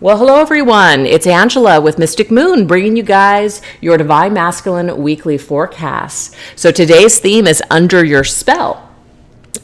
Well, hello everyone. It's Angela with Mystic Moon, bringing you guys your Divine Masculine weekly forecast. So today's theme is Under Your Spell.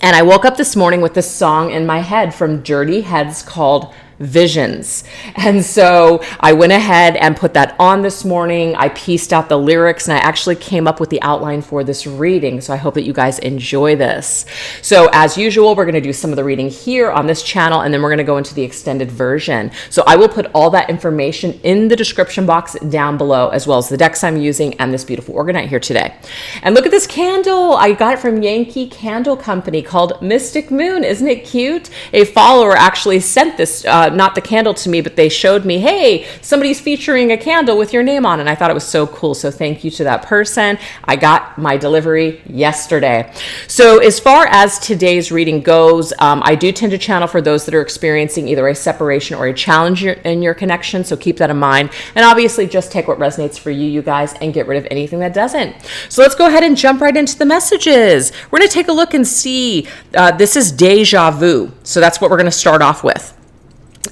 And I woke up this morning with this song in my head from Dirty Heads called Visions. And so I went ahead and put that on this morning. I pieced out the lyrics and I actually came up with the outline for this reading. So I hope that you guys enjoy this. So as usual, we're going to do some of the reading here on this channel, and then we're going to go into the extended version. So I will put all that information in the description box down below, as well as the decks I'm using and this beautiful organite here today. And look at this candle. I got it from Yankee Candle Company called Mystic Moon. Isn't it cute? A follower actually sent this not the candle to me, but they showed me, hey, somebody's featuring a candle with your name on it. And I thought it was so cool. So thank you to that person. I got my delivery yesterday. So as far as today's reading goes, I do tend to channel for those that are experiencing either a separation or a challenge in your connection. So keep that in mind. And obviously just take what resonates for you guys, and get rid of anything that doesn't. So let's go ahead and jump right into the messages. We're going to take a look and see. This is Deja Vu. So that's what we're going to start off with.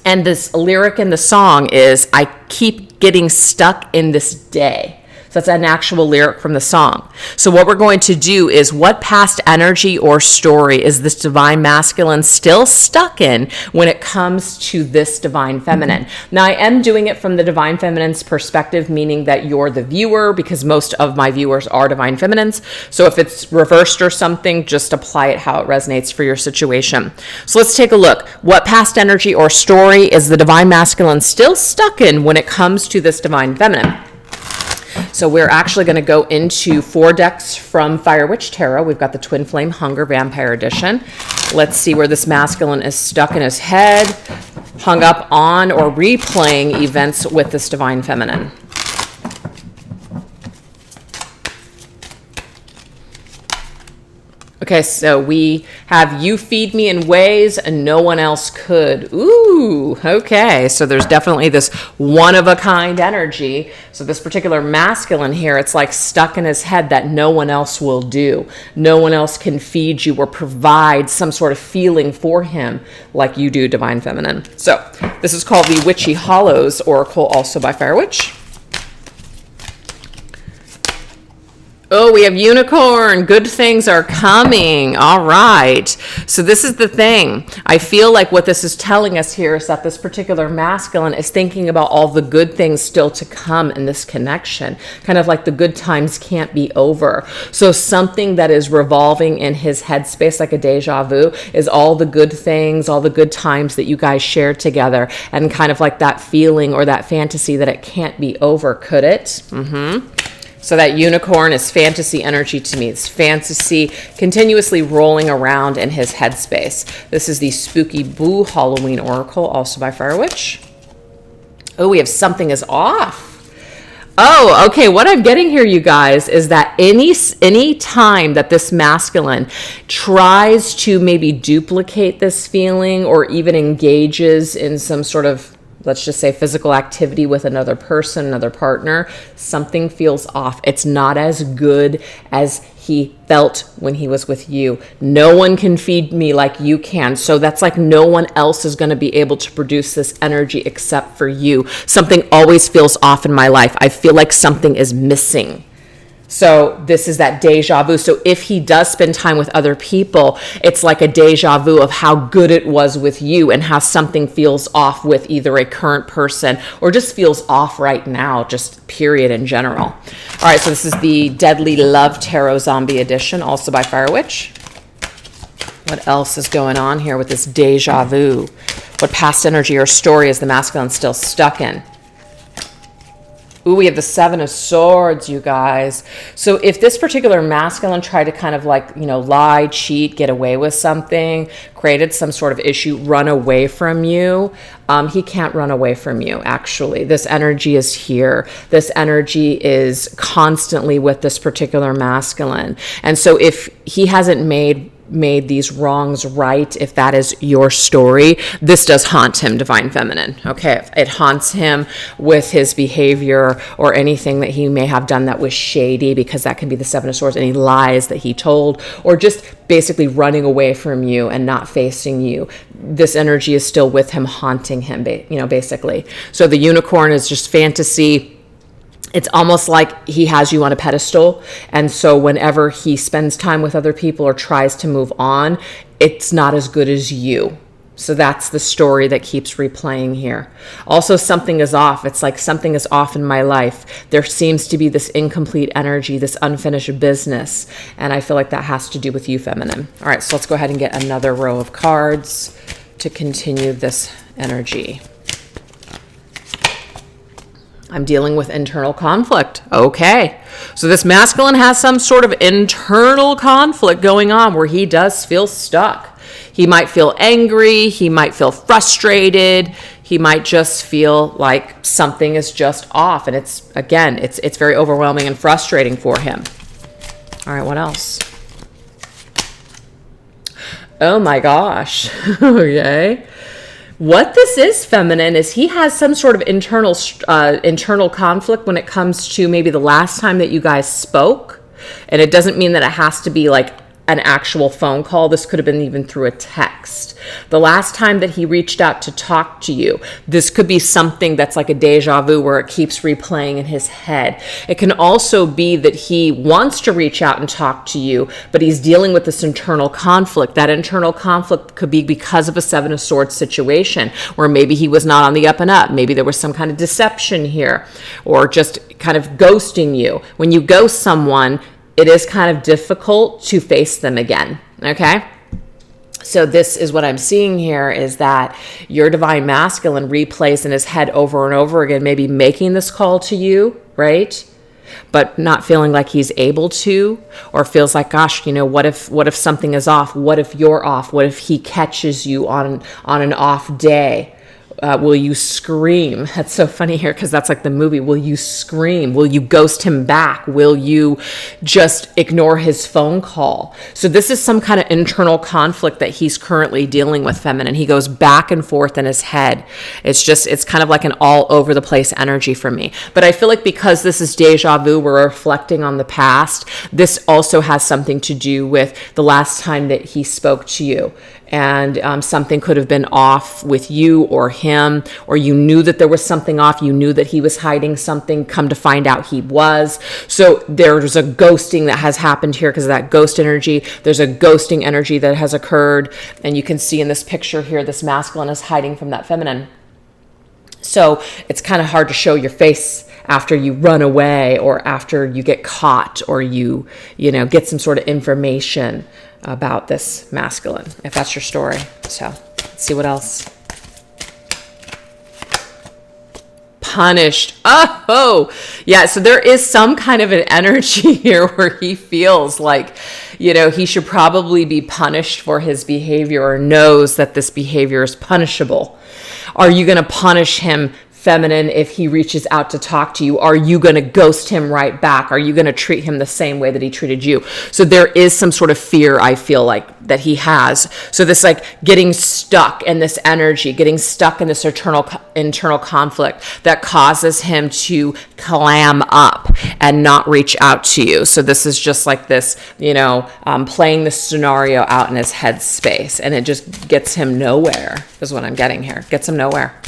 And this lyric in the song is, I keep getting stuck in this day. So that's an actual lyric from the song. So what we're going to do is, what past energy or story is this divine masculine still stuck in when it comes to this divine feminine? Now, I am doing it from the divine feminine's perspective, meaning that you're the viewer, because most of my viewers are divine feminines. So if it's reversed or something, just apply it how it resonates for your situation. So let's take a look. What past energy or story is the divine masculine still stuck in when it comes to this divine feminine? So we're actually going to go into 4 decks from Fire Witch Tarot. We've got the Twin Flame Hunger Vampire Edition. Let's see where this masculine is stuck in his head, hung up on or replaying events with this divine feminine. Okay, so we have, you feed me in ways and no one else could. Ooh, okay. So there's definitely this one-of-a-kind energy. So this particular masculine here, it's like stuck in his head that no one else will do. No one else can feed you or provide some sort of feeling for him like you do, Divine Feminine. So this is called the Witchy Hollows Oracle, also by Fire Witch. Oh, we have unicorn. Good things are coming. All right. So this is the thing. I feel like what this is telling us here is that this particular masculine is thinking about all the good things still to come in this connection. Kind of like the good times can't be over. So something that is revolving in his headspace, like a deja vu, is all the good things, all the good times that you guys shared together, and kind of like that feeling or that fantasy that it can't be over. Could it? So that unicorn is fantasy energy to me. It's fantasy continuously rolling around in his headspace. This is the Spooky Boo Halloween Oracle, also by Fire Witch. Oh, we have something is off. Oh, okay. What I'm getting here, you guys, is that any time that this masculine tries to maybe duplicate this feeling, or even engages in some sort of, let's just say, physical activity with another person, another partner, something feels off. It's not as good as he felt when he was with you. No one can feed me like you can. So that's like no one else is going to be able to produce this energy except for you. Something always feels off in my life. I feel like something is missing. So this is that deja vu. So if he does spend time with other people, it's like a deja vu of how good it was with you, and how something feels off with either a current person or just feels off right now, just period in general. All right, so this is the Deadly Love Tarot Zombie Edition, also by Fire Witch. What else is going on here with this deja vu? What past energy or story is the masculine still stuck in? Ooh, we have the 7 of Swords, you guys. So if this particular masculine tried to kind of like, lie, cheat, get away with something, created some sort of issue, run away from you, he can't run away from you, actually. This energy is here. This energy is constantly with this particular masculine. And so if he hasn't made made these wrongs right, if that is your story, this does haunt him, Divine Feminine. Okay, it haunts him with his behavior or anything that he may have done that was shady, because that can be the Seven of Swords, any lies that he told, or just basically running away from you and not facing you. This energy is still with him, haunting him, basically. So the unicorn is just fantasy. It's almost like he has you on a pedestal. And so whenever he spends time with other people or tries to move on, it's not as good as you. So that's the story that keeps replaying here. Also, something is off. It's like something is off in my life. There seems to be this incomplete energy, this unfinished business. And I feel like that has to do with you, Feminine. All right, so let's go ahead and get another row of cards to continue this energy. I'm dealing with internal conflict. Okay. So this masculine has some sort of internal conflict going on where he does feel stuck. He might feel angry. He might feel frustrated. He might just feel like something is just off. And it's very overwhelming and frustrating for him. All right, what else? Oh my gosh. Okay. What this is, Feminine, is he has some sort of internal conflict when it comes to maybe the last time that you guys spoke. And it doesn't mean that it has to be like an actual phone call. This could have been even through a text. The last time that he reached out to talk to you, this could be something that's like a deja vu where it keeps replaying in his head. It can also be that he wants to reach out and talk to you, but he's dealing with this internal conflict. That internal conflict could be because of a Seven of Swords situation where maybe he was not on the up and up. Maybe there was some kind of deception here, or just kind of ghosting you. When you ghost someone, it is kind of difficult to face them again, okay? So this is what I'm seeing here, is that your Divine Masculine replays in his head over and over again, maybe making this call to you, right? But not feeling like he's able to, or feels like, gosh, what if something is off? What if you're off? What if he catches you on an off day? Will you scream? That's so funny here, because that's like the movie. Will you scream? Will you ghost him back? Will you just ignore his phone call? So this is some kind of internal conflict that he's currently dealing with, Feminine. He goes back and forth in his head. It's kind of like an all over the place energy for me. But I feel like because this is deja vu, we're reflecting on the past. This also has something to do with the last time that he spoke to you. And something could have been off with you or him, or you knew that there was something off. You knew that he was hiding something. Come to find out he was. So there's a ghosting that has happened here because of that ghost energy. There's a ghosting energy that has occurred. And you can see in this picture here, this masculine is hiding from that feminine. So it's kind of hard to show your face after you run away, or after you get caught, or you get some sort of information about this masculine, if that's your story. So let's see what else. Punished. Oh, yeah. So there is some kind of an energy here where he feels like, he should probably be punished for his behavior, or knows that this behavior is punishable. Are you going to punish him, feminine, if he reaches out to talk to you? Are you going to ghost him right back? Are you going to treat him the same way that he treated you? So there is some sort of fear, I feel like, that he has. So this like getting stuck in this energy, getting stuck in this internal conflict that causes him to clam up and not reach out to you. So this is just like this, playing this scenario out in his head space, and it just gets him nowhere, is what I'm getting here. Gets him nowhere.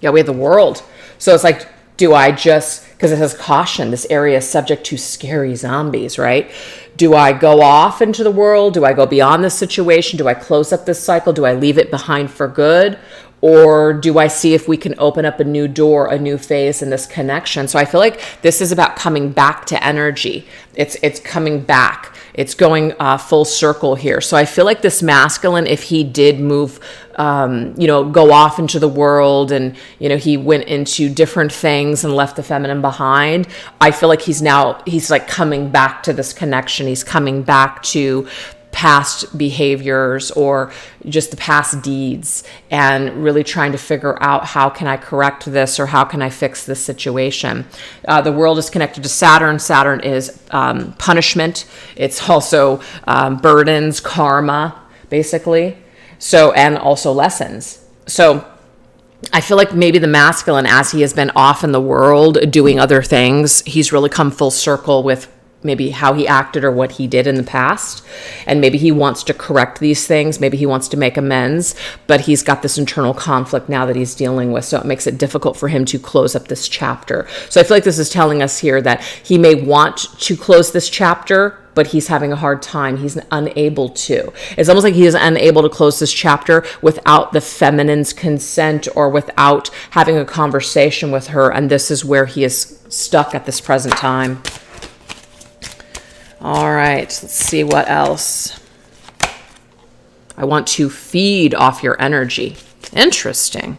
Yeah, we have the World. So it's like, do I just, because it says caution, this area is subject to scary zombies, right? Do I go off into the world? Do I go beyond this situation? Do I close up this cycle? Do I leave it behind for good? Or do I see if we can open up a new door, a new phase in this connection? So I feel like this is about coming back to energy. It's coming back. It's going full circle here. So I feel like this masculine, if he did move, go off into the world, and, he went into different things and left the feminine behind, I feel like he's like coming back to this connection. He's coming back to past behaviors or just the past deeds, and really trying to figure out, how can I correct this, or how can I fix this situation? The world is connected to Saturn. Saturn is punishment. It's also burdens, karma, basically. So, and also lessons. So I feel like maybe the masculine, as he has been off in the world doing other things, he's really come full circle with maybe how he acted or what he did in the past. And maybe he wants to correct these things. Maybe he wants to make amends, but he's got this internal conflict now that he's dealing with. So it makes it difficult for him to close up this chapter. So I feel like this is telling us here that he may want to close this chapter, but he's having a hard time. He's unable to. It's almost like he is unable to close this chapter without the feminine's consent or without having a conversation with her. And this is where he is stuck at this present time. All right, let's see what else. I want to feed off your energy. Interesting.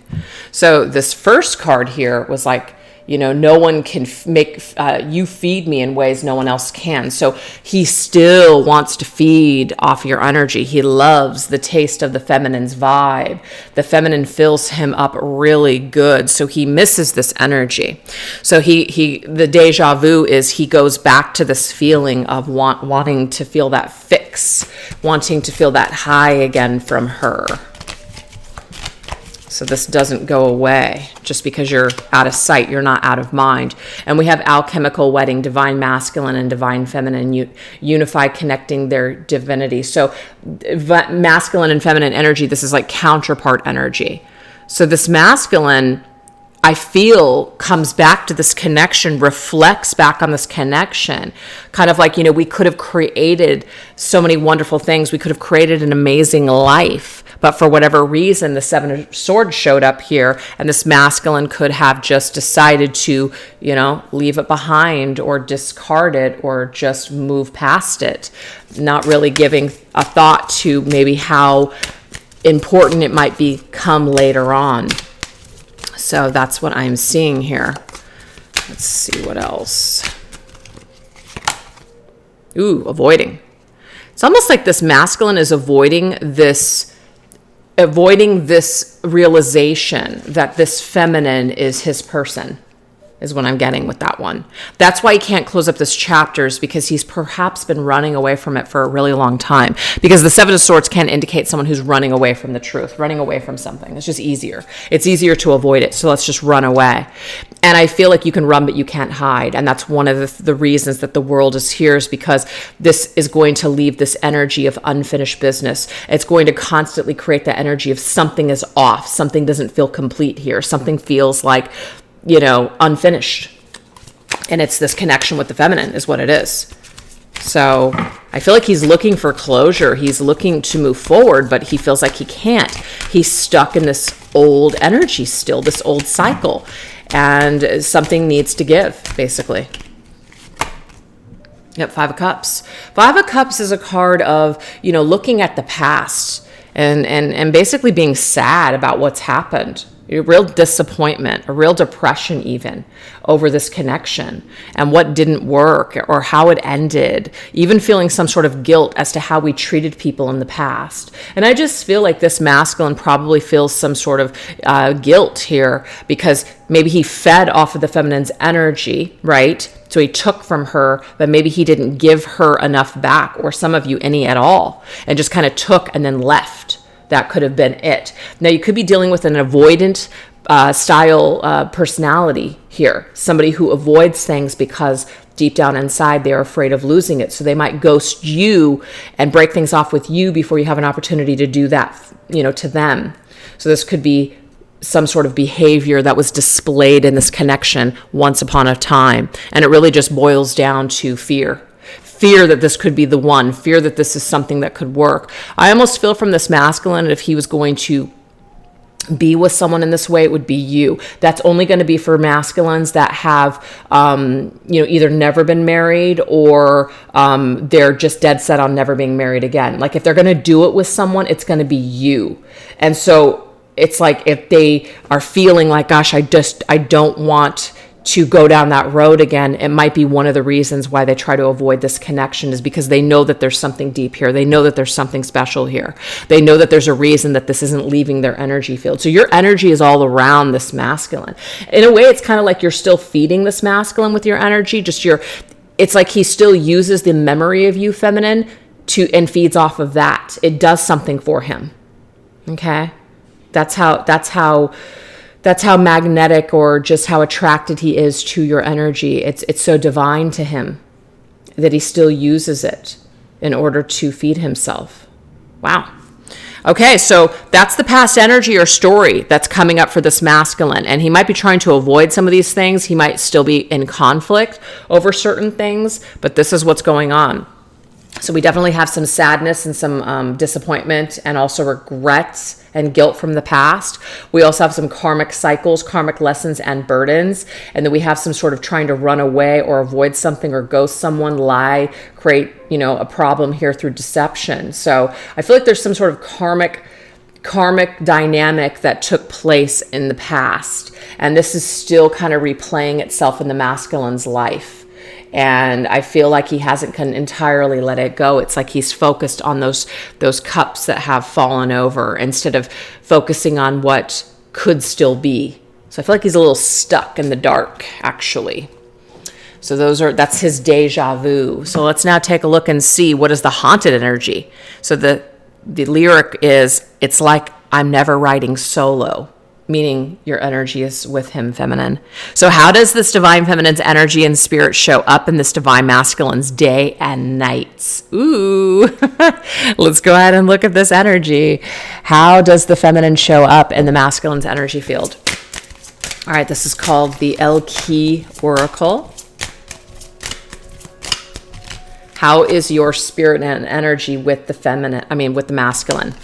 So this first card here was like, no one can make you feed me in ways no one else can. So he still wants to feed off your energy. He loves the taste of the feminine's vibe. The feminine fills him up really good. So he misses this energy. So the deja vu is he goes back to this feeling of wanting to feel that fix, wanting to feel that high again from her. So this doesn't go away. Just because you're out of sight, you're not out of mind. And we have alchemical wedding, divine masculine and divine feminine, unify, connecting their divinity. So masculine and feminine energy, this is like counterpart energy. So this masculine, I feel, comes back to this connection, reflects back on this connection. Kind of like, we could have created so many wonderful things. We could have created an amazing life. But for whatever reason, the Seven of Swords showed up here, and this masculine could have just decided to, leave it behind or discard it or just move past it, not really giving a thought to maybe how important it might become later on. So that's what I'm seeing here. Let's see what else. Ooh, avoiding. It's almost like this masculine is avoiding this realization that this feminine is his person, is what I'm getting with that one. That's why he can't close up this chapters, because he's perhaps been running away from it for a really long time. Because the Seven of Swords can indicate someone who's running away from the truth, running away from something. It's just easier. It's easier to avoid it. So let's just run away. And I feel like you can run, but you can't hide. And that's one of the reasons that the world is here, is because this is going to leave this energy of unfinished business. It's going to constantly create the energy of something is off. Something doesn't feel complete here. Something feels like, unfinished. And it's this connection with the feminine is what it is. So I feel like he's looking for closure. He's looking to move forward, but he feels like he can't. He's stuck in this old energy still, this old cycle. And something needs to give, basically. Yep, Five of Cups. Five of Cups is a card of, looking at the past and basically being sad about what's happened. A real disappointment, a real depression even over this connection and what didn't work or how it ended, even feeling some sort of guilt as to how we treated people in the past. And I just feel like this masculine probably feels some sort of guilt here, because maybe he fed off of the feminine's energy, right? So he took from her, but maybe he didn't give her enough back, or some of you any at all, and just kind of took and then left. That could have been it. Now, you could be dealing with an avoidant style personality here. Somebody who avoids things because deep down inside they're afraid of losing it. So they might ghost you and break things off with you before you have an opportunity to do that, to them. So this could be some sort of behavior that was displayed in this connection once upon a time. And it really just boils down to fear. Fear that this could be the one, fear that this is something that could work. I almost feel from this masculine, if he was going to be with someone in this way, it would be you. That's only going to be for masculines that have, either never been married or they're just dead set on never being married again. Like if they're going to do it with someone, it's going to be you. And so it's like if they are feeling like, gosh, I don't want to go down that road again. It might be one of the reasons why they try to avoid this connection, is because they know that there's something deep here. They know that there's something special here. They know that there's a reason that this isn't leaving their energy field. So your energy is all around this masculine. In a way, it's kind of like you're still feeding this masculine with your energy. It's like he still uses the memory of you, feminine, and feeds off of that. It does something for him. Okay? That's how magnetic, or just how attracted he is to your energy. It's so divine to him that he still uses it in order to feed himself. Wow. Okay, so that's the past energy or story that's coming up for this masculine. And he might be trying to avoid some of these things. He might still be in conflict over certain things, but this is what's going on. So we definitely have some sadness and some disappointment, and also regrets and guilt from the past. We also have some karmic cycles, karmic lessons and burdens. And then we have some sort of trying to run away or avoid something or ghost someone, lie, create, a problem here through deception. So I feel like there's some sort of karmic dynamic that took place in the past. And this is still kind of replaying itself in the masculine's life. And I feel like he hasn't entirely let it go. It's like he's focused on those cups that have fallen over, instead of focusing on what could still be. So I feel like he's a little stuck in the dark, actually. So that's his deja vu. So let's now take a look and see what is the haunted energy. So the lyric is, it's like I'm never riding solo, meaning your energy is with him, feminine. So how does this divine feminine's energy and spirit show up in this divine masculine's day and nights? Ooh, let's go ahead and look at this energy. How does the feminine show up in the masculine's energy field? All right, this is called the El-Key Oracle. How is your spirit and energy with the masculine?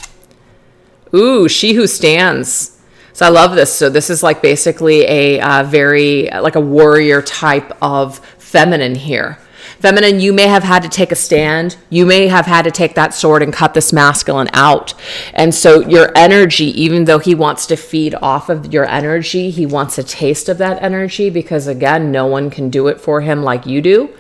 Ooh, she who stands. So I love this. So this is like basically a very, like a warrior type of feminine here. Feminine, you may have had to take a stand. You may have had to take that sword and cut this masculine out. And so your energy, even though he wants to feed off of your energy, he wants a taste of that energy, because again, no one can do it for him like you do.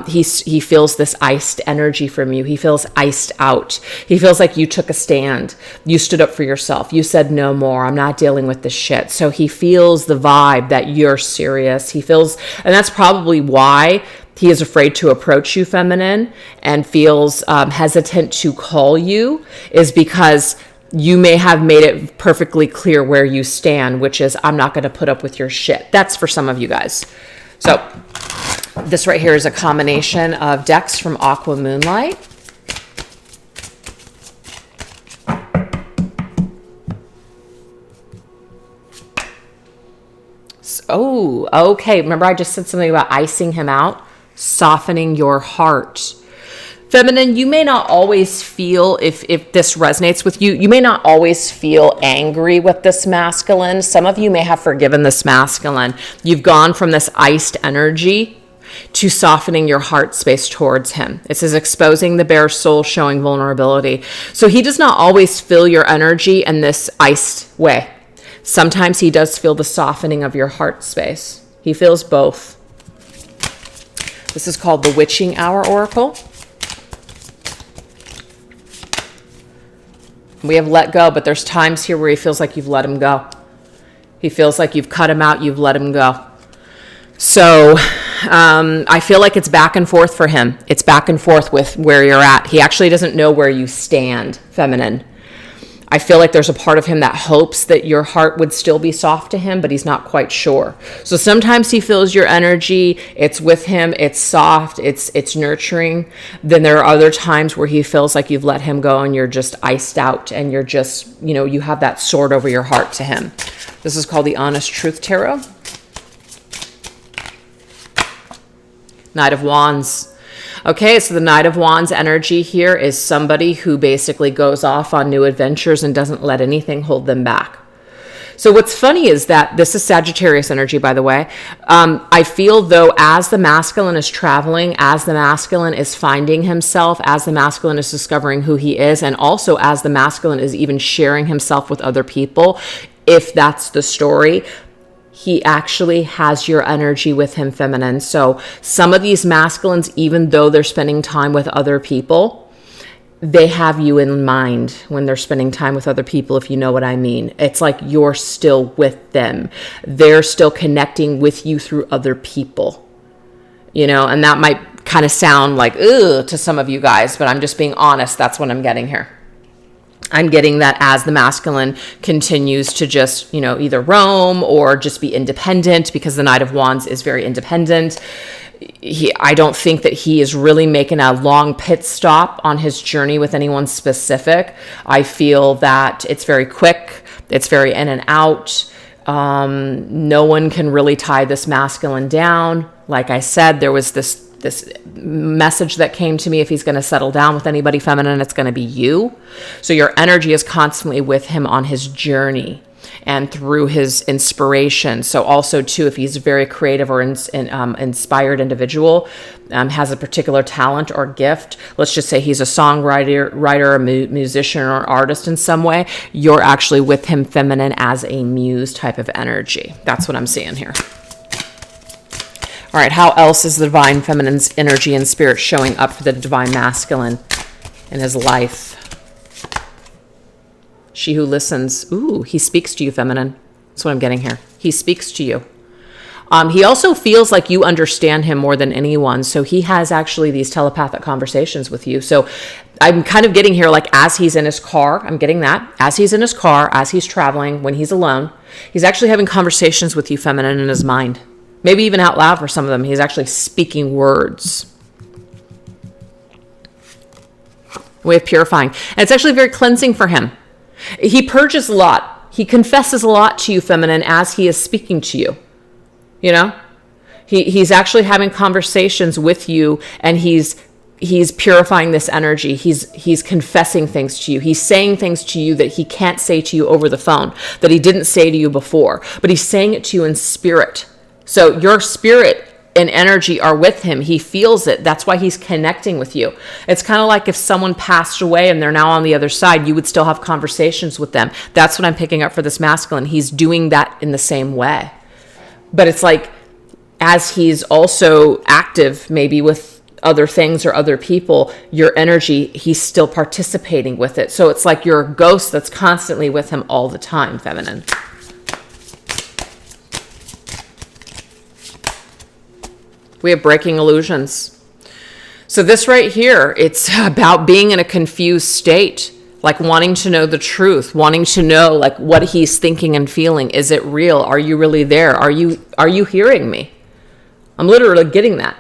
He feels this iced energy from you. He feels iced out. He feels like you took a stand. You stood up for yourself. You said no more. I'm not dealing with this shit. So he feels the vibe that you're serious. He feels, and that's probably why he is afraid to approach you, feminine, and feels hesitant to call you, is because you may have made it perfectly clear where you stand, which is, I'm not going to put up with your shit. That's for some of you guys. So this right here is a combination of decks from Aqua Moonlight. Oh, okay. Remember I just said something about icing him out? Softening your heart. Feminine, you may not always feel, if this resonates with you, you may not always feel angry with this masculine. Some of you may have forgiven this masculine. You've gone from this iced energy to softening your heart space towards him. It says exposing the bare soul, showing vulnerability. So he does not always feel your energy in this iced way. Sometimes he does feel the softening of your heart space. He feels both. This is called the Witching Hour Oracle. We have let go, but there's times here where he feels like you've let him go. He feels like you've cut him out, you've let him go. So I feel like it's back and forth for him. It's back and forth with where you're at. He actually doesn't know where you stand, feminine. I feel like there's a part of him that hopes that your heart would still be soft to him, but he's not quite sure. So sometimes he feels your energy, it's with him, it's soft, it's nurturing. Then there are other times where he feels like you've let him go and you're just iced out, and you're just, you have that sword over your heart to him. This is called the Honest Truth Tarot. Knight of Wands. Okay, so the Knight of Wands energy here is somebody who basically goes off on new adventures and doesn't let anything hold them back. So what's funny is that this is Sagittarius energy, by the way. I feel though, as the masculine is traveling, as the masculine is finding himself, as the masculine is discovering who he is, and also as the masculine is even sharing himself with other people, if that's the story, he actually has your energy with him, feminine. So some of these masculines, even though they're spending time with other people, they have you in mind when they're spending time with other people, if you know what I mean. It's like you're still with them. They're still connecting with you through other people, and that might kind of sound like, ugh, to some of you guys, but I'm just being honest. That's what I'm getting here. I'm getting that as the masculine continues to just, either roam or just be independent, because the Knight of Wands is very independent. I don't think that he is really making a long pit stop on his journey with anyone specific. I feel that it's very quick. It's very in and out. No one can really tie this masculine down. Like I said, there was this message that came to me. If he's going to settle down with anybody feminine, it's going to be you. So your energy is constantly with him on his journey and through his inspiration. So also too, if he's a very creative or inspired individual, has a particular talent or gift, let's just say he's a songwriter, a musician, or artist in some way, you're actually with him feminine as a muse type of energy. That's what I'm seeing here. All right, how else is the divine feminine's energy and spirit showing up for the divine masculine in his life? She who listens. Ooh, he speaks to you, feminine. That's what I'm getting here. He speaks to you. He also feels like you understand him more than anyone. So he has actually these telepathic conversations with you. So I'm kind of getting here, like as he's in his car, I'm getting that. As he's in his car, as he's traveling, when he's alone, he's actually having conversations with you, feminine, in his mind. Maybe even out loud for some of them. He's actually speaking words. A way of purifying. And it's actually very cleansing for him. He purges a lot. He confesses a lot to you, feminine, as he is speaking to you. He's actually having conversations with you, and he's purifying this energy. He's confessing things to you. He's saying things to you that he can't say to you over the phone, that he didn't say to you before, but he's saying it to you in spirit. So your spirit and energy are with him. He feels it. That's why he's connecting with you. It's kind of like if someone passed away and they're now on the other side, you would still have conversations with them. That's what I'm picking up for this masculine. He's doing that in the same way. But it's like, as he's also active, maybe with other things or other people, your energy, he's still participating with it. So it's like you're a ghost that's constantly with him all the time, feminine. We have breaking illusions. So this right here, it's about being in a confused state, like wanting to know the truth, wanting to know like what he's thinking and feeling. Is it real? Are you really there? Are you hearing me? I'm literally getting that.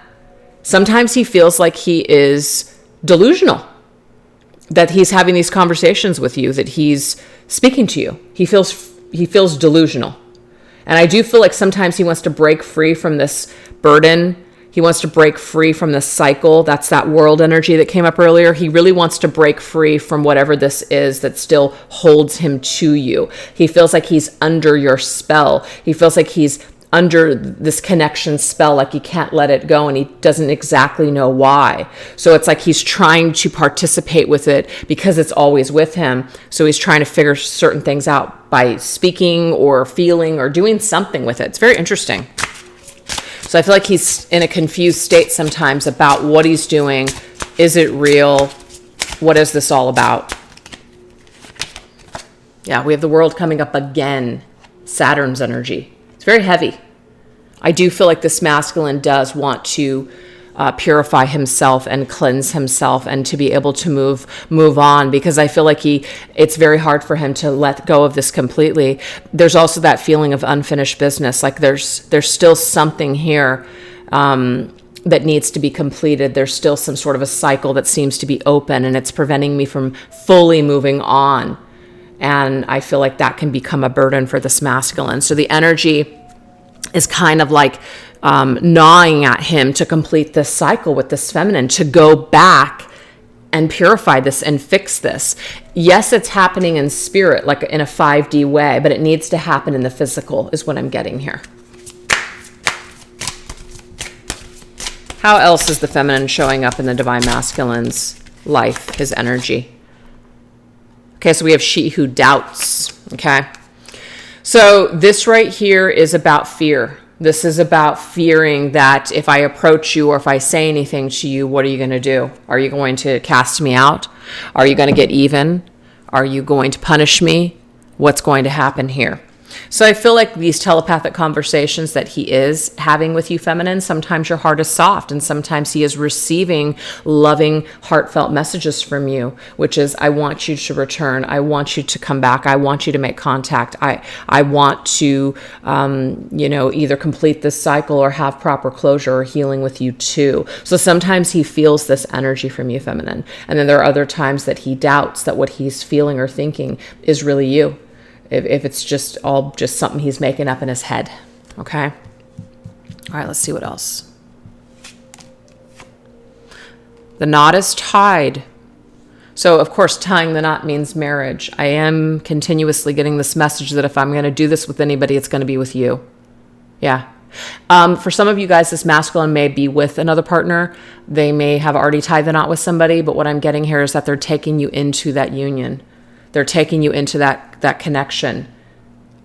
Sometimes he feels like he is delusional, that he's having these conversations with you, that he's speaking to you. He feels delusional. And I do feel like sometimes he wants to break free from this burden. He wants to break free from this cycle. That's that world energy that came up earlier. He really wants to break free from whatever this is that still holds him to you. He feels like he's under your spell. He feels like he's under this connection spell, like he can't let it go, and he doesn't exactly know why. So it's like he's trying to participate with it because it's always with him. So he's trying to figure certain things out by speaking or feeling or doing something with it. It's very interesting. So I feel like he's in a confused state sometimes about what he's doing. Is it real? What is this all about? Yeah, we have the world coming up again. Saturn's energy. It's very heavy. I do feel like this masculine does want to purify himself and cleanse himself and to be able to move on, because I feel like it's very hard for him to let go of this completely. There's also that feeling of unfinished business. Like there's still something here that needs to be completed. There's still some sort of a cycle that seems to be open, and it's preventing me from fully moving on. And I feel like that can become a burden for this masculine. So the energy is kind of like gnawing at him to complete this cycle with this feminine, to go back and purify this and fix this. Yes, it's happening in spirit, like in a 5D way, but it needs to happen in the physical is what I'm getting here. How else is the feminine showing up in the divine masculine's life, his energy? Okay, so we have she who doubts, okay? So this right here is about fear. This is about fearing that if I approach you or if I say anything to you, what are you going to do? Are you going to cast me out? Are you going to get even? Are you going to punish me? What's going to happen here? So I feel like these telepathic conversations that he is having with you, feminine, sometimes your heart is soft and sometimes he is receiving loving, heartfelt messages from you, which is, I want you to return. I want you to come back. I want you to make contact. I want to, either complete this cycle or have proper closure or healing with you too. So sometimes he feels this energy from you, feminine. And then there are other times that he doubts that what he's feeling or thinking is really you. If it's just something he's making up in his head. Okay? All right, let's see what else. The knot is tied. So, of course, tying the knot means marriage. I am continuously getting this message that if I'm going to do this with anybody, it's going to be with you. Yeah. For some of you guys, this masculine may be with another partner. They may have already tied the knot with somebody, but what I'm getting here is that they're taking you into that union. They're taking you into that connection.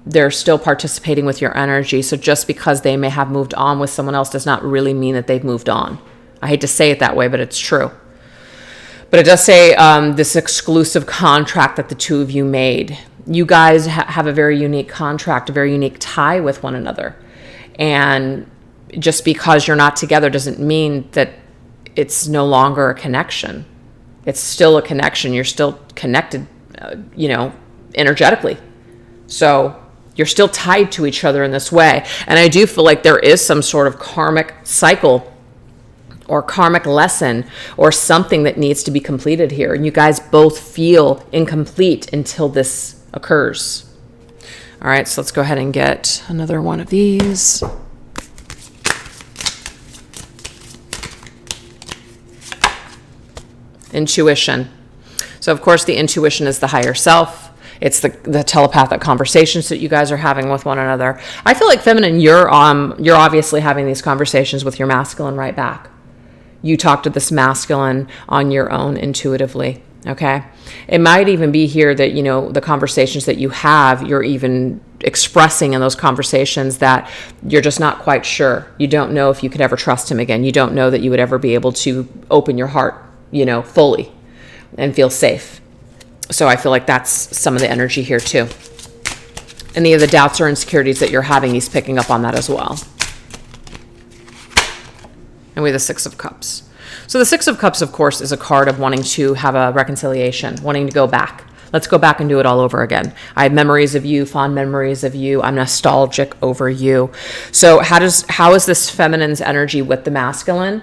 They're still participating with your energy. So just because they may have moved on with someone else does not really mean that they've moved on. I hate to say it that way, but it's true. But it does say this exclusive contract that the two of you made. You guys have a very unique contract, a very unique tie with one another. And just because you're not together doesn't mean that it's no longer a connection. It's still a connection. You're still connected, energetically. So you're still tied to each other in this way. And I do feel like there is some sort of karmic cycle or karmic lesson or something that needs to be completed here. And you guys both feel incomplete until this occurs. All right, so let's go ahead and get another one of these. Intuition. So, of course, the intuition is the higher self. It's the telepathic conversations that you guys are having with one another. I feel like, feminine, you're obviously having these conversations with your masculine right back. You talk to this masculine on your own intuitively, okay? It might even be here that, the conversations that you have, you're even expressing in those conversations that you're just not quite sure. You don't know if you could ever trust him again. You don't know that you would ever be able to open your heart, fully and feel safe. So I feel like that's some of the energy here too. Any of the doubts or insecurities that you're having, he's picking up on that as well. And we have the Six of Cups. So the Six of Cups, of course, is a card of wanting to have a reconciliation, wanting to go back. Let's go back and do it all over again. I have memories of you, fond memories of you. I'm nostalgic over you. So how is this feminine's energy with the masculine,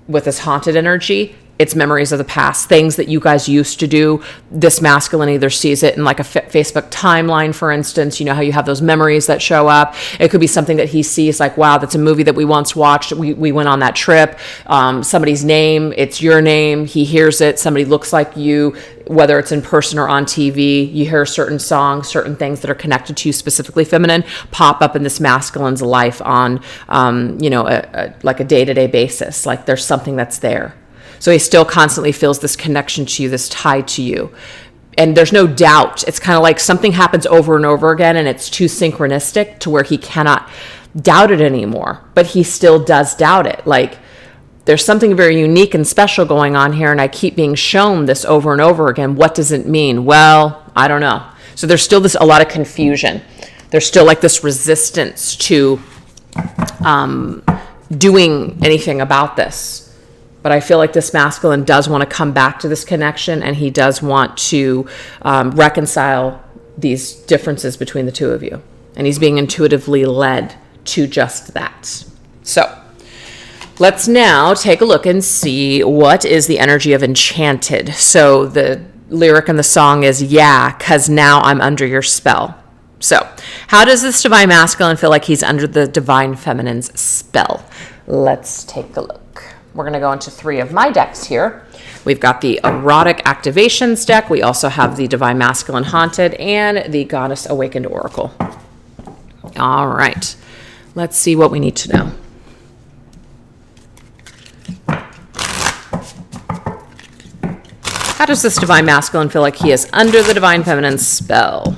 with this haunted energy? It's memories of the past, things that you guys used to do. This masculine either sees it in like a Facebook timeline, for instance. You know how you have those memories that show up. It could be something that he sees like, wow, that's a movie that we once watched. We went on that trip. Somebody's name, it's your name. He hears it. Somebody looks like you, whether it's in person or on TV. You hear certain songs, certain things that are connected to you, specifically feminine, pop up in this masculine's life on, like a day-to-day basis. Like there's something that's there. So he still constantly feels this connection to you, this tie to you. And there's no doubt. It's kind of like something happens over and over again and it's too synchronistic to where he cannot doubt it anymore. But he still does doubt it. Like there's something very unique and special going on here and I keep being shown this over and over again. What does it mean? Well, I don't know. So there's still a lot of confusion. There's still like this resistance to doing anything about this. But I feel like this masculine does want to come back to this connection and he does want to reconcile these differences between the two of you. And he's being intuitively led to just that. So let's now take a look and see what is the energy of Enchanted. So the lyric in the song is, yeah, 'cause now I'm under your spell. So how does this divine masculine feel like he's under the divine feminine's spell? Let's take a look. We're going to go into 3 of my decks here. We've got the Erotic Activations deck. We also have the Divine Masculine Haunted and the Goddess Awakened Oracle. All right. Let's see what we need to know. How does this Divine Masculine feel like he is under the Divine Feminine's spell?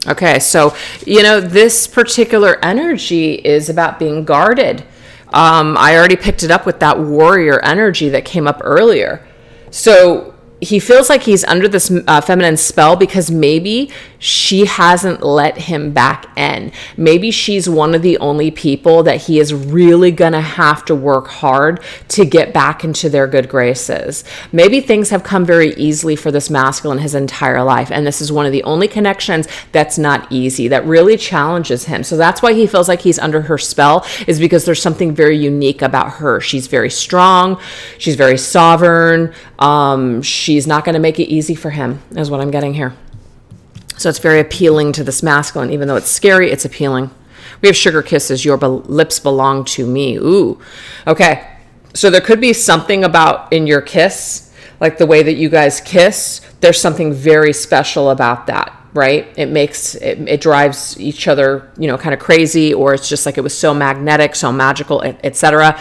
Okay, so, this particular energy is about being guarded. I already picked it up with that warrior energy that came up earlier. So he feels like he's under this feminine spell because maybe she hasn't let him back in. Maybe she's one of the only people that he is really going to have to work hard to get back into their good graces. Maybe things have come very easily for this masculine his entire life, and this is one of the only connections that's not easy, that really challenges him. So that's why he feels like he's under her spell, is because there's something very unique about her. She's very strong. She's very sovereign. She's not going to make it easy for him, is what I'm getting here. So it's very appealing to this masculine. Even though it's scary, it's appealing. We have sugar kisses. Your lips belong to me. Ooh. Okay. So there could be something about in your kiss, like the way that you guys kiss. There's something very special about that, right? It drives each other, kind of crazy, or it's just like it was so magnetic, so magical, etc.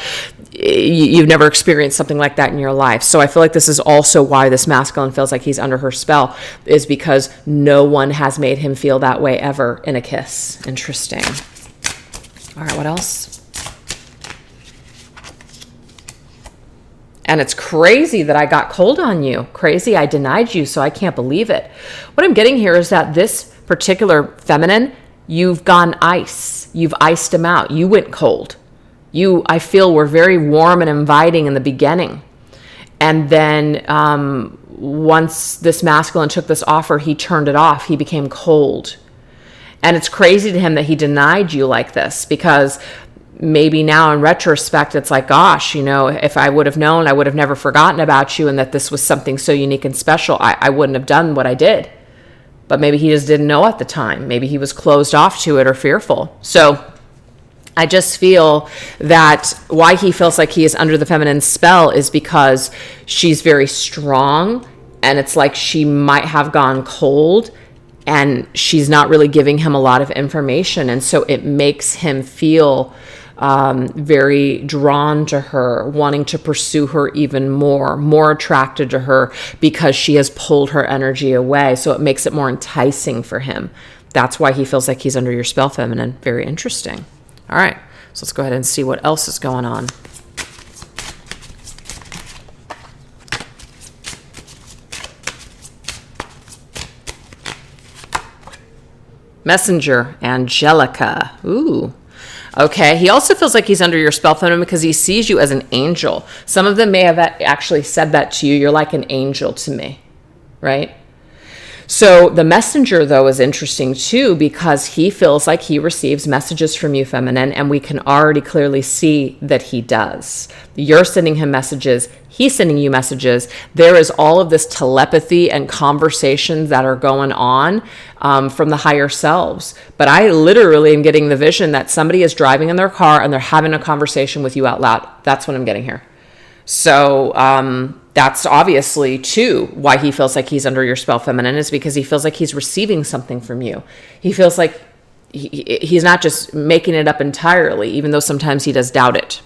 You've never experienced something like that in your life. So I feel like this is also why this masculine feels like he's under her spell, is because no one has made him feel that way ever in a kiss. Interesting. All right, what else? And it's crazy that I got cold on you. Crazy, I denied you, so I can't believe it. What I'm getting here is that this particular feminine, you've gone ice. You've iced him out. You went cold. I feel, were very warm and inviting in the beginning. And then once this masculine took this offer, he turned it off. He became cold. And it's crazy to him that he denied you like this, because maybe now in retrospect, it's like, gosh, if I would have known, I would have never forgotten about you, and that this was something so unique and special, I wouldn't have done what I did. But maybe he just didn't know at the time. Maybe he was closed off to it or fearful. So I just feel that why he feels like he is under the feminine spell is because she's very strong, and it's like she might have gone cold, and she's not really giving him a lot of information. And so it makes him feel very drawn to her, wanting to pursue her even more attracted to her, because she has pulled her energy away. So it makes it more enticing for him. That's why he feels like he's under your spell, feminine. Very interesting. All right, so let's go ahead and see what else is going on. Messenger, Angelica. Ooh. Okay, he also feels like he's under your spell, feminine, because he sees you as an angel. Some of them may have actually said that to you. You're like an angel to me, right? So the messenger, though, is interesting, too, because he feels like he receives messages from you, feminine, and we can already clearly see that he does. You're sending him messages. He's sending you messages. There is all of this telepathy and conversations that are going on from the higher selves. But I literally am getting the vision that somebody is driving in their car and they're having a conversation with you out loud. That's what I'm getting here. So that's obviously, too, why he feels like he's under your spell, feminine, is because he feels like he's receiving something from you. He feels like he's not just making it up entirely, even though sometimes he does doubt it.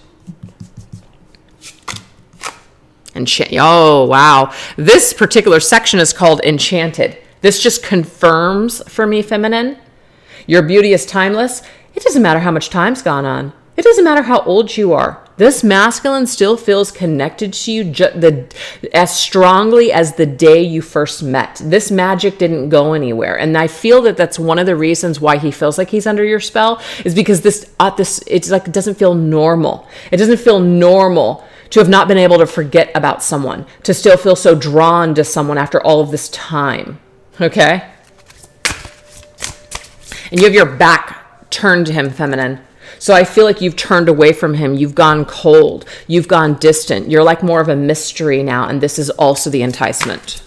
Oh, wow. This particular section is called Enchanted. This just confirms for me, feminine, your beauty is timeless. It doesn't matter how much time's gone on. It doesn't matter how old you are. This masculine still feels connected to you as strongly as the day you first met. This magic didn't go anywhere. And I feel that that's one of the reasons why he feels like he's under your spell, is because it's like, it doesn't feel normal. It doesn't feel normal to have not been able to forget about someone, to still feel so drawn to someone after all of this time. Okay? And you have your back turned to him, feminine. So I feel like you've turned away from him. You've gone cold. You've gone distant. You're like more of a mystery now. And this is also the enticement.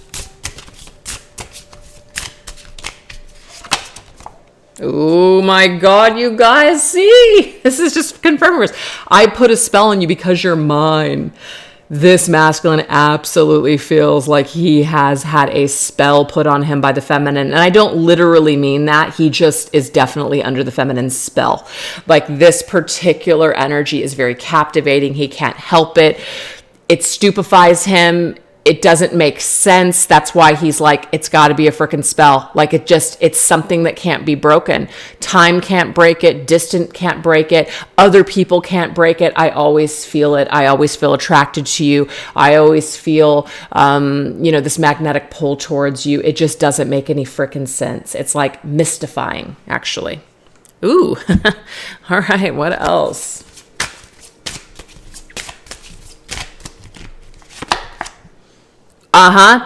Oh my God, you guys, see? This is just confirming. I put a spell on you because you're mine. This masculine absolutely feels like he has had a spell put on him by the feminine. And I don't literally mean that. He just is definitely under the feminine spell. Like, this particular energy is very captivating. He can't help it. It stupefies him. it doesn't make sense. That's why he's like, it's got to be a freaking spell. Like it's something that can't be broken. Time can't break it. Distance can't break it. Other people can't break it. I always feel it. I always feel attracted to you. I always feel, this magnetic pull towards you. It just doesn't make any freaking sense. It's like mystifying, actually. Ooh. All right. What else?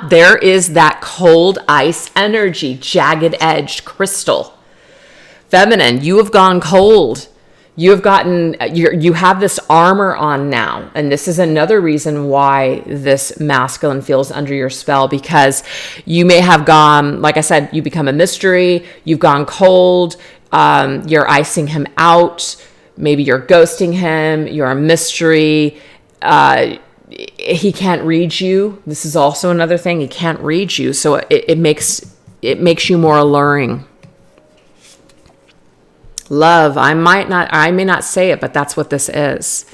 There is that cold ice energy, jagged edged crystal. Feminine, you have gone cold. You have this armor on now. And this is another reason why this masculine feels under your spell, because you may have gone, like I said, you become a mystery. You've gone cold. You're icing him out. Maybe you're ghosting him. You're a mystery. He can't read you. This is also another thing. He can't read you. So it makes you more alluring. Love. I may not say it, but that's what this is.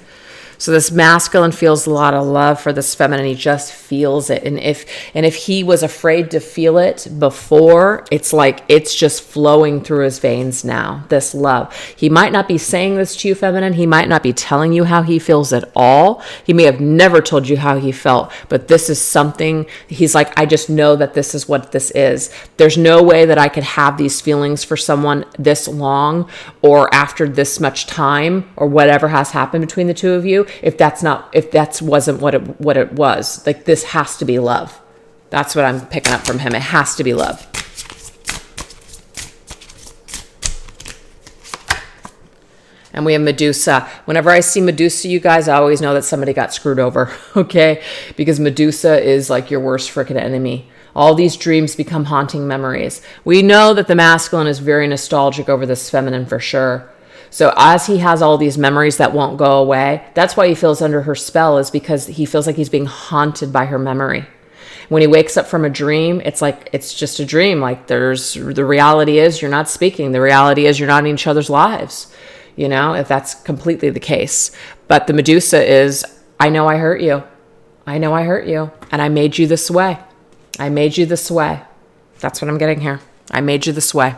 So this masculine feels a lot of love for this feminine. He just feels it. And if he was afraid to feel it before, it's like it's just flowing through his veins now, this love. He might not be saying this to you, feminine. He might not be telling you how he feels at all. He may have never told you how he felt, but this is something, he's like, I just know that this is what this is. There's no way that I could have these feelings for someone this long or after this much time or whatever has happened between the two of you if that wasn't what it was. Like, this has to be love. That's what I'm picking up from him. It has to be love. And we have Medusa. Whenever I see Medusa, you guys, I always know that somebody got screwed over, okay? Because Medusa is like your worst freaking enemy. All these dreams become haunting memories. We know that the masculine is very nostalgic over this feminine for sure. So as he has all these memories that won't go away, that's why he feels under her spell, is because he feels like he's being haunted by her memory. When he wakes up from a dream, it's like, it's just a dream. Like, the reality is you're not speaking. The reality is you're not in each other's lives, if that's completely the case. But the Medusa is, I know I hurt you. I know I hurt you. And I made you this way. I made you this way. That's what I'm getting here. I made you this way.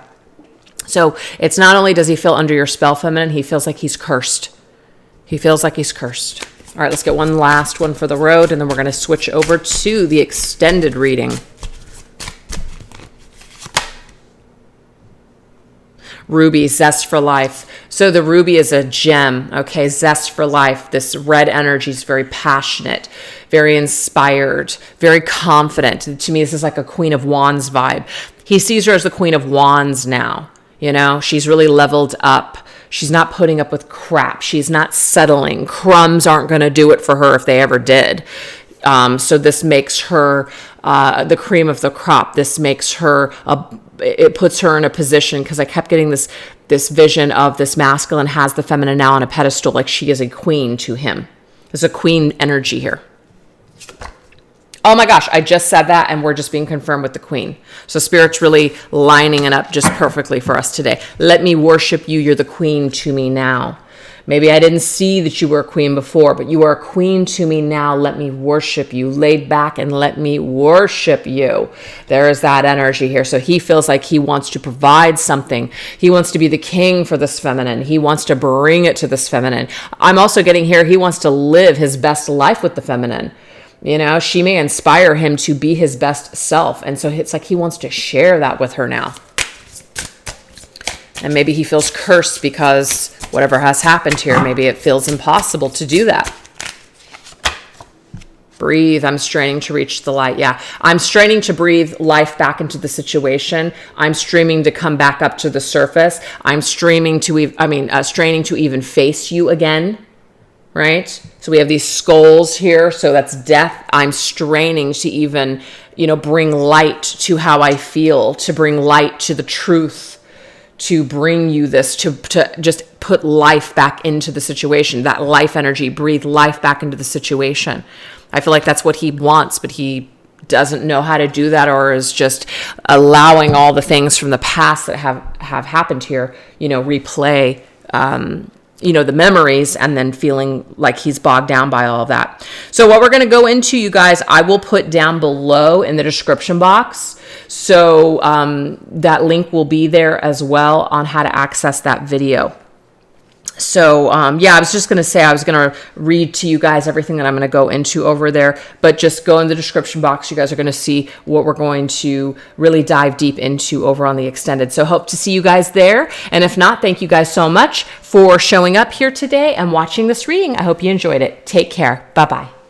So it's not only does he feel under your spell, feminine, he feels like he's cursed. He feels like he's cursed. All right, let's get one last one for the road, and then we're going to switch over to the extended reading. Ruby, zest for life. So the ruby is a gem, okay? Zest for life. This red energy is very passionate, very inspired, very confident. To me, this is like a Queen of Wands vibe. He sees her as the Queen of Wands now. She's really leveled up. She's not putting up with crap. She's not settling. Crumbs aren't going to do it for her if they ever did. So this makes her the cream of the crop. This makes her it puts her in a position, because I kept getting this vision of this masculine has the feminine now on a pedestal, like she is a queen to him. There's a queen energy here. Oh my gosh, I just said that and we're just being confirmed with the queen. So Spirit's really lining it up just perfectly for us today. Let me worship you. You're the queen to me now. Maybe I didn't see that you were a queen before, but you are a queen to me now. Let me worship you. Laid back and let me worship you. There is that energy here. So he feels like he wants to provide something. He wants to be the king for this feminine. He wants to bring it to this feminine. I'm also getting here, he wants to live his best life with the feminine. She may inspire him to be his best self. And so it's like he wants to share that with her now. And maybe he feels cursed because whatever has happened here, maybe it feels impossible to do that. Breathe. I'm straining to reach the light. Yeah, I'm straining to breathe life back into the situation. I'm straining to come back up to the surface. I'm straining to even face you again. Right? So we have these skulls here. So that's death. I'm straining to even, bring light to how I feel, to bring light to the truth, to bring you this, to just put life back into the situation, that life energy, breathe life back into the situation. I feel like that's what he wants, but he doesn't know how to do that, or is just allowing all the things from the past that have happened here, replay the memories, and then feeling like he's bogged down by all of that. So what we're going to go into, you guys, I will put down below in the description box. So that link will be there as well on how to access that video. So, I was just going to say, I was going to read to you guys everything that I'm going to go into over there, but just go in the description box. You guys are going to see what we're going to really dive deep into over on the extended. So hope to see you guys there. And if not, thank you guys so much for showing up here today and watching this reading. I hope you enjoyed it. Take care. Bye-bye.